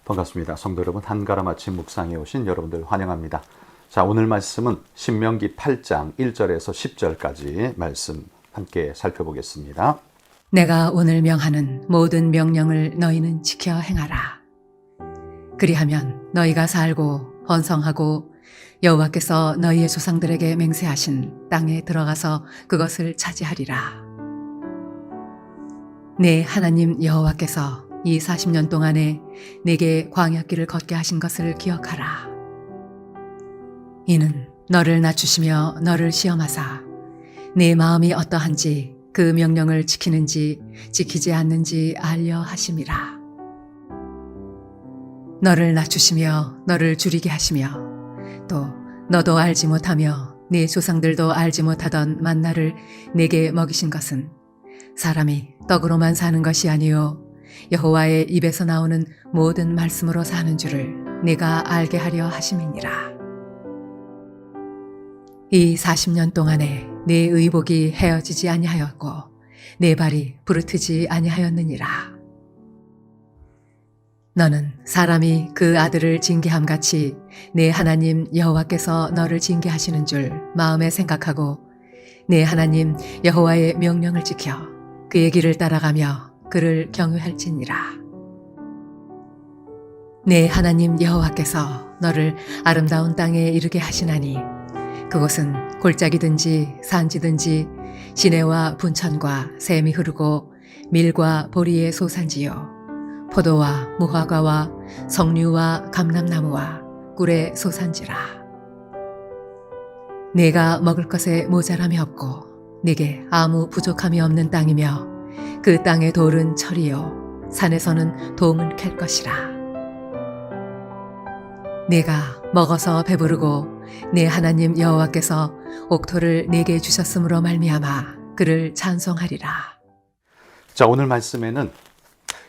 반갑습니다. 성도 여러분, 한가람 아침 묵상에 오신 여러분들 환영합니다. 자, 오늘 말씀은 신명기 8장 1절에서 10절까지 말씀 함께 살펴보겠습니다. 내가 오늘 명하는 모든 명령을 너희는 지켜 행하라. 그리하면 너희가 살고 번성하고 여호와께서 너희의 조상들에게 맹세하신 땅에 들어가서 그것을 차지하리라. 내 하나님 여호와께서 이 40년 동안에 내게 광야길을 걷게 하신 것을 기억하라. 이는 너를 낮추시며 너를 시험하사 내 마음이 어떠한지 그 명령을 지키는지 지키지 않는지 알려 하심이라. 너를 낮추시며 너를 줄이게 하시며 또 너도 알지 못하며 네 조상들도 알지 못하던 만나를 내게 먹이신 것은 사람이 떡으로만 사는 것이 아니요 여호와의 입에서 나오는 모든 말씀으로 사는 줄을 내가 알게 하려 하심이니라. 이 40년 동안에 내 의복이 헤어지지 아니하였고 내 발이 부르트지 아니하였느니라. 너는 사람이 그 아들을 징계함같이 내 하나님 여호와께서 너를 징계하시는 줄 마음에 생각하고 내 하나님 여호와의 명령을 지켜 그의 길을 따라가며 그를 경외할지니라. 내 하나님 여호와께서 너를 아름다운 땅에 이르게 하시나니 그곳은 골짜기든지 산지든지 시내와 분천과 샘이 흐르고 밀과 보리의 소산지요 포도와 무화과와 석류와 감람나무와 꿀의 소산지라. 내가 먹을 것에 모자람이 없고 내게 아무 부족함이 없는 땅이며 그 땅의 돌은 철이요 산에서는 동을 캘 것이라. 내가 먹어서 배부르고 내 하나님 여호와께서 옥토를 내게 주셨으므로 말미암아 그를 찬송하리라. 자, 오늘 말씀에는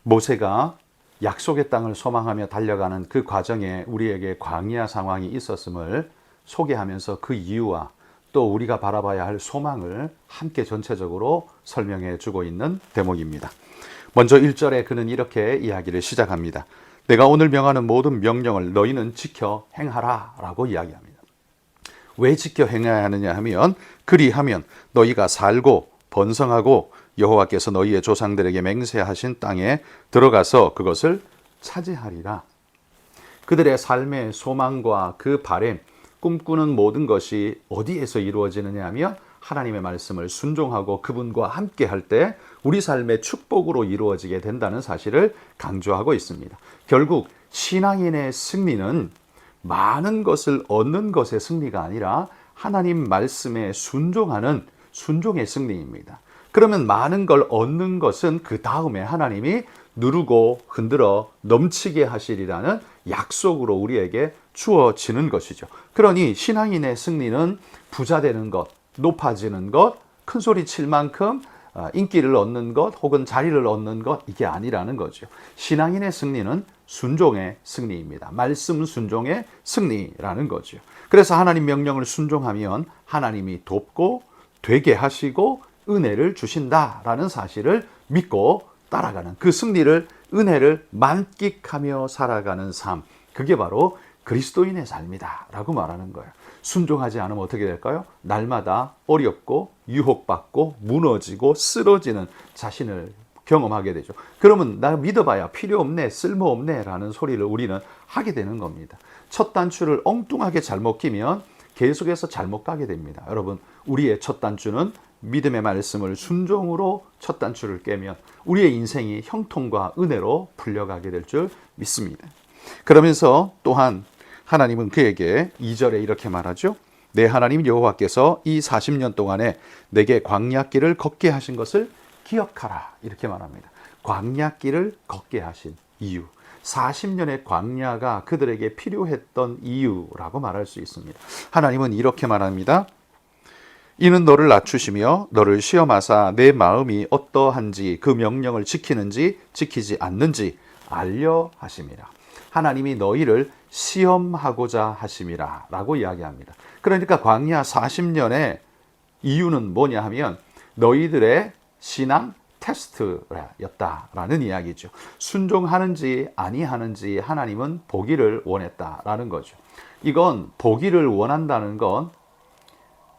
모세가 약속의 땅을 소망하며 달려가는 그 과정에 우리에게 광야 상황이 있었음을 소개하면서 그 이유와 또 우리가 바라봐야 할 소망을 함께 전체적으로 설명해 주고 있는 대목입니다. 먼저 1절에 그는 이렇게 이야기를 시작합니다. 내가 오늘 명하는 모든 명령을 너희는 지켜 행하라 라고 이야기합니다. 왜 지켜 행해야 하느냐 하면 그리하면 너희가 살고 번성하고 여호와께서 너희의 조상들에게 맹세하신 땅에 들어가서 그것을 차지하리라. 그들의 삶의 소망과 그 바램, 꿈꾸는 모든 것이 어디에서 이루어지느냐 하면 하나님의 말씀을 순종하고 그분과 함께 할 때 우리 삶의 축복으로 이루어지게 된다는 사실을 강조하고 있습니다. 결국 신앙인의 승리는 많은 것을 얻는 것의 승리가 아니라 하나님 말씀에 순종하는 순종의 승리입니다. 그러면 많은 걸 얻는 것은 그 다음에 하나님이 누르고 흔들어 넘치게 하시리라는 약속으로 우리에게 주어지는 것이죠. 그러니 신앙인의 승리는 부자 되는 것, 높아지는 것, 큰 소리 칠 만큼 인기를 얻는 것 혹은 자리를 얻는 것, 이게 아니라는 거죠. 신앙인의 승리는 순종의 승리입니다. 말씀 순종의 승리라는 거죠. 그래서 하나님 명령을 순종하면 하나님이 돕고 되게 하시고 은혜를 주신다라는 사실을 믿고 따라가는 그 승리를, 은혜를 만끽하며 살아가는 삶, 그게 바로 그리스도인의 삶이다 라고 말하는 거예요. 순종하지 않으면 어떻게 될까요? 날마다 어렵고 유혹받고 무너지고 쓰러지는 자신을 경험하게 되죠. 그러면 나 믿어봐야 필요 없네, 쓸모 없네 라는 소리를 우리는 하게 되는 겁니다. 첫 단추를 엉뚱하게 잘못 끼면 계속해서 잘못 가게 됩니다. 여러분, 우리의 첫 단추는 믿음의 말씀을 순종으로 첫 단추를 깨면 우리의 인생이 형통과 은혜로 풀려가게 될 줄 믿습니다. 그러면서 또한 하나님은 그에게 2절에 이렇게 말하죠. 내 하나님 여호와께서 이 40년 동안에 내게 광야길을 걷게 하신 것을 기억하라 이렇게 말합니다. 광야길을 걷게 하신 이유, 40년의 광야가 그들에게 필요했던 이유라고 말할 수 있습니다. 하나님은 이렇게 말합니다. 이는 너를 낮추시며 너를 시험하사 내 마음이 어떠한지 그 명령을 지키는지 지키지 않는지 알려 하심이라. 하나님이 너희를 시험하고자 하심이라 라고 이야기합니다. 그러니까 광야 40년의 이유는 뭐냐 하면 너희들의 신앙 테스트였다라는 이야기죠. 순종하는지 아니하는지 하나님은 보기를 원했다라는 거죠. 이건 보기를 원한다는 건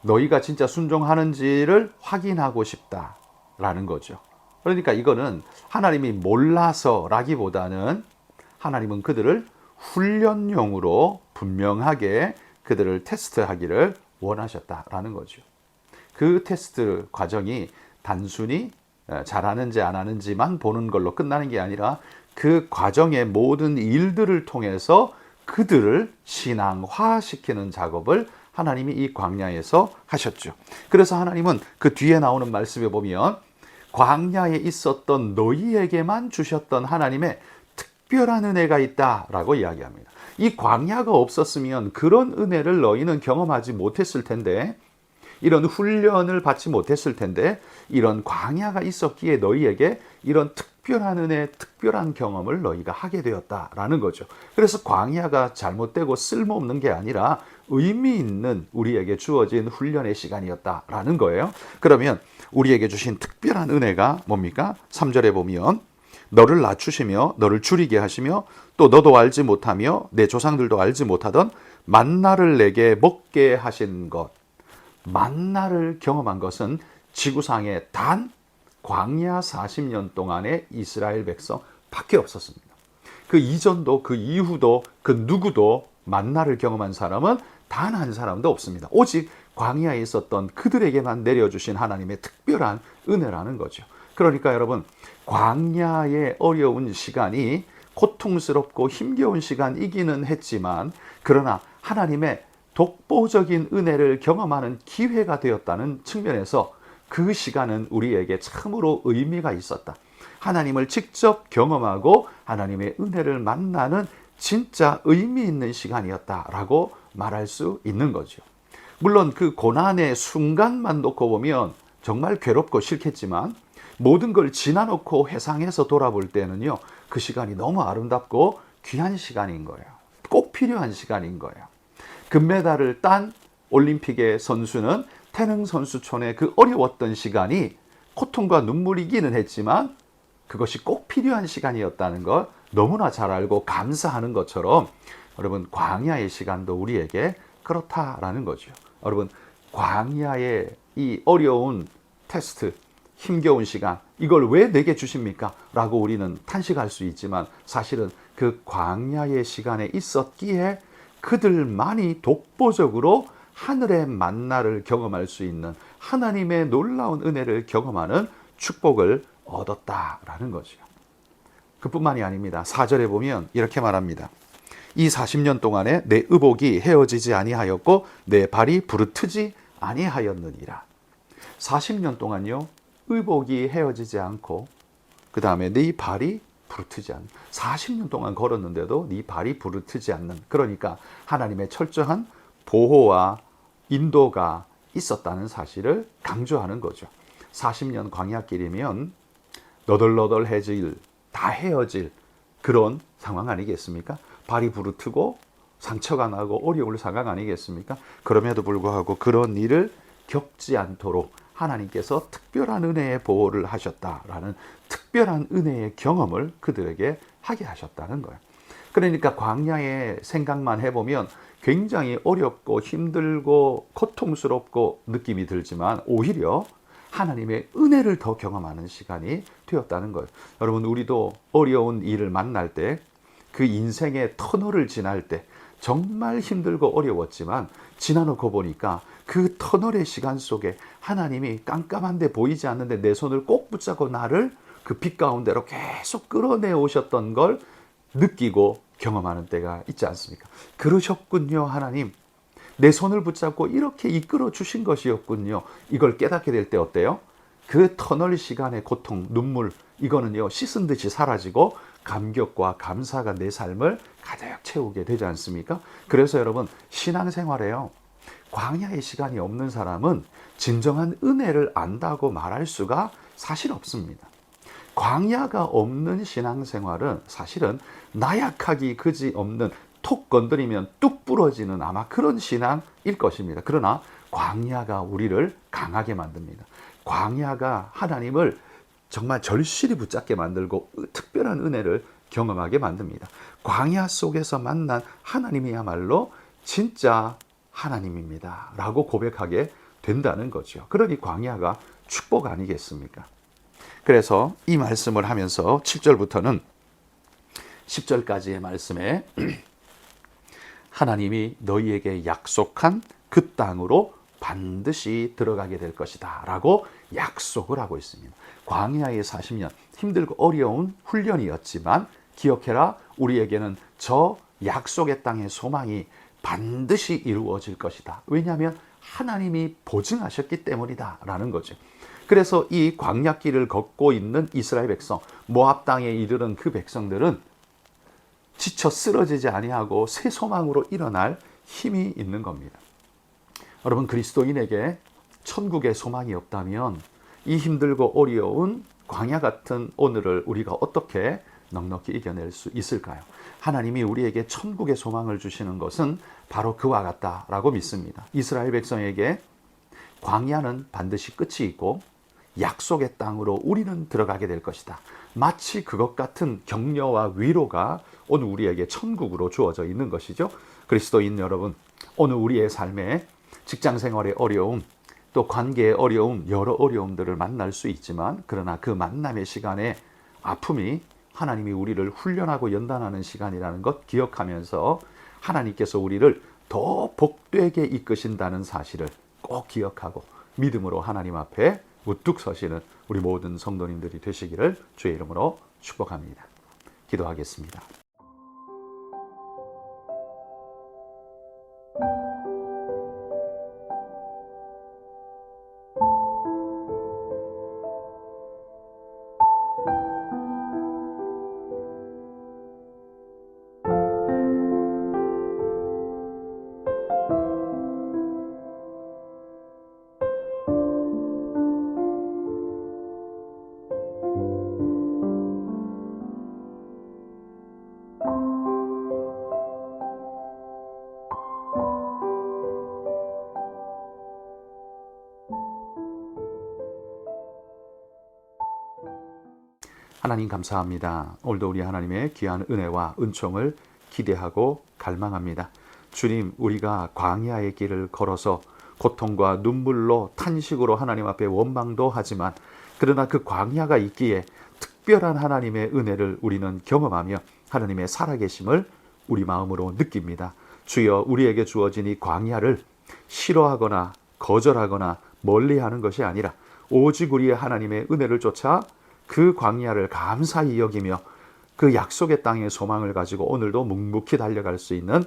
너희가 진짜 순종하는지를 확인하고 싶다라는 거죠. 그러니까 이거는 하나님이 몰라서라기보다는 하나님은 그들을 훈련용으로 분명하게 그들을 테스트하기를 원하셨다라는 거죠. 그 테스트 과정이 단순히 잘하는지 안 하는지만 보는 걸로 끝나는 게 아니라 그 과정의 모든 일들을 통해서 그들을 신앙화시키는 작업을 하나님이 이 광야에서 하셨죠. 그래서 하나님은 그 뒤에 나오는 말씀에 보면 광야에 있었던 너희에게만 주셨던 하나님의 특별한 은혜가 있다라고 이야기합니다. 이 광야가 없었으면 그런 은혜를 너희는 경험하지 못했을 텐데, 이런 훈련을 받지 못했을 텐데, 이런 광야가 있었기에 너희에게 이런 특별한 은혜, 특별한 경험을 너희가 하게 되었다라는 거죠. 그래서 광야가 잘못되고 쓸모없는 게 아니라 의미 있는 우리에게 주어진 훈련의 시간이었다라는 거예요. 그러면 우리에게 주신 특별한 은혜가 뭡니까? 3절에 보면 너를 낮추시며 너를 줄이게 하시며 또 너도 알지 못하며 내 조상들도 알지 못하던 만나를 내게 먹게 하신 것. 만나를 경험한 것은 지구상에 단 광야 40년 동안의 이스라엘 백성밖에 없었습니다. 그 이전도 그 이후도 그 누구도 만나를 경험한 사람은 단 한 사람도 없습니다. 오직 광야에 있었던 그들에게만 내려주신 하나님의 특별한 은혜라는 거죠. 그러니까 여러분, 광야의 어려운 시간이 고통스럽고 힘겨운 시간이기는 했지만, 그러나 하나님의 독보적인 은혜를 경험하는 기회가 되었다는 측면에서 그 시간은 우리에게 참으로 의미가 있었다. 하나님을 직접 경험하고 하나님의 은혜를 만나는 진짜 의미 있는 시간이었다라고 말할 수 있는 거죠. 물론 그 고난의 순간만 놓고 보면 정말 괴롭고 싫겠지만, 모든 걸 지나놓고 회상해서 돌아볼 때는요, 그 시간이 너무 아름답고 귀한 시간인 거예요. 꼭 필요한 시간인 거예요. 금메달을 딴 올림픽의 선수는 태릉 선수촌의 그 어려웠던 시간이 고통과 눈물이기는 했지만 그것이 꼭 필요한 시간이었다는 걸 너무나 잘 알고 감사하는 것처럼, 여러분, 광야의 시간도 우리에게 그렇다라는 거죠. 여러분, 광야의 이 어려운 테스트, 힘겨운 시간, 이걸 왜 내게 주십니까? 라고 우리는 탄식할 수 있지만, 사실은 그 광야의 시간에 있었기에 그들만이 독보적으로 하늘의 만나를 경험할 수 있는 하나님의 놀라운 은혜를 경험하는 축복을 얻었다라는 거죠. 그뿐만이 아닙니다. 4절에 보면 이렇게 말합니다. 이 40년 동안에 내 의복이 헤어지지 아니하였고 내 발이 부르트지 아니하였느니라. 40년 동안요, 의복이 헤어지지 않고 그 다음에 네 발이 부르트지 않는, 40년 동안 걸었는데도 네 발이 부르트지 않는, 그러니까 하나님의 철저한 보호와 인도가 있었다는 사실을 강조하는 거죠. 40년 광야길이면 너덜너덜해질, 다 헤어질 그런 상황 아니겠습니까? 발이 부르트고 상처가 나고 어려울 상황 아니겠습니까? 그럼에도 불구하고 그런 일을 겪지 않도록 하나님께서 특별한 은혜의 보호를 하셨다라는 특별한 은혜의 경험을 그들에게 하게 하셨다는 거예요. 그러니까 광야의 생각만 해보면 굉장히 어렵고 힘들고 고통스럽고 느낌이 들지만 오히려 하나님의 은혜를 더 경험하는 시간이 되었다는 거예요. 여러분, 우리도 어려운 일을 만날 때, 그 인생의 터널을 지날 때 정말 힘들고 어려웠지만 지나놓고 보니까 그 터널의 시간 속에 하나님이 깜깜한데 보이지 않는데 내 손을 꼭 붙잡고 나를 그 빛 가운데로 계속 끌어내 오셨던 걸 느끼고 경험하는 때가 있지 않습니까? 그러셨군요, 하나님. 내 손을 붙잡고 이렇게 이끌어 주신 것이었군요. 이걸 깨닫게 될 때 어때요? 그 터널 시간의 고통, 눈물, 이거는요, 씻은 듯이 사라지고 감격과 감사가 내 삶을 가득 채우게 되지 않습니까? 그래서 여러분, 신앙생활에요, 광야의 시간이 없는 사람은 진정한 은혜를 안다고 말할 수가 사실 없습니다. 광야가 없는 신앙생활은 사실은 나약하기 그지 없는, 톡 건드리면 뚝 부러지는 아마 그런 신앙일 것입니다. 그러나 광야가 우리를 강하게 만듭니다. 광야가 하나님을 정말 절실히 붙잡게 만들고 특별한 은혜를 경험하게 만듭니다. 광야 속에서 만난 하나님이야말로 진짜 하나님입니다 라고 고백하게 된다는 거죠. 그러니 광야가 축복 아니겠습니까? 그래서 이 말씀을 하면서 7절부터는 10절까지의 말씀에 하나님이 너희에게 약속한 그 땅으로 반드시 들어가게 될 것이다 라고 약속을 하고 있습니다. 광야의 40년 힘들고 어려운 훈련이었지만 기억해라, 우리에게는 저 약속의 땅의 소망이 반드시 이루어질 것이다. 왜냐하면 하나님이 보증하셨기 때문이다 라는 거죠. 그래서 이 광야길을 걷고 있는 이스라엘 백성, 모압 땅에 이르는 그 백성들은 지쳐 쓰러지지 아니하고 새 소망으로 일어날 힘이 있는 겁니다. 여러분, 그리스도인에게 천국의 소망이 없다면 이 힘들고 어려운 광야 같은 오늘을 우리가 어떻게 넉넉히 이겨낼 수 있을까요? 하나님이 우리에게 천국의 소망을 주시는 것은 바로 그와 같다라고 믿습니다. 이스라엘 백성에게 광야는 반드시 끝이 있고 약속의 땅으로 우리는 들어가게 될 것이다. 마치 그것 같은 격려와 위로가 오늘 우리에게 천국으로 주어져 있는 것이죠. 그리스도인 여러분, 오늘 우리의 삶에 직장 생활의 어려움, 또 관계의 어려움, 여러 어려움들을 만날 수 있지만, 그러나 그 만남의 시간에 아픔이 하나님이 우리를 훈련하고 연단하는 시간이라는 것 기억하면서 하나님께서 우리를 더 복되게 이끄신다는 사실을 꼭 기억하고 믿음으로 하나님 앞에 우뚝 서시는 우리 모든 성도님들이 되시기를 주의 이름으로 축복합니다. 기도하겠습니다. 하나님 감사합니다. 오늘도 우리 하나님의 귀한 은혜와 은총을 기대하고 갈망합니다. 주님, 우리가 광야의 길을 걸어서 고통과 눈물로 탄식으로 하나님 앞에 원망도 하지만, 그러나 그 광야가 있기에 특별한 하나님의 은혜를 우리는 경험하며 하나님의 살아계심을 우리 마음으로 느낍니다. 주여, 우리에게 주어진 이 광야를 싫어하거나 거절하거나 멀리하는 것이 아니라 오직 우리의 하나님의 은혜를 쫓아 그 광야를 감사히 여기며 그 약속의 땅의 소망을 가지고 오늘도 묵묵히 달려갈 수 있는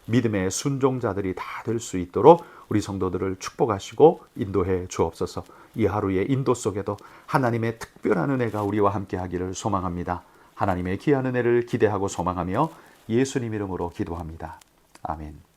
믿음의 순종자들이 다 될 수 있도록 우리 성도들을 축복하시고 인도해 주옵소서. 이 하루의 인도 속에도 하나님의 특별한 은혜가 우리와 함께 하기를 소망합니다. 하나님의 귀한 은혜를 기대하고 소망하며 예수님 이름으로 기도합니다. 아멘.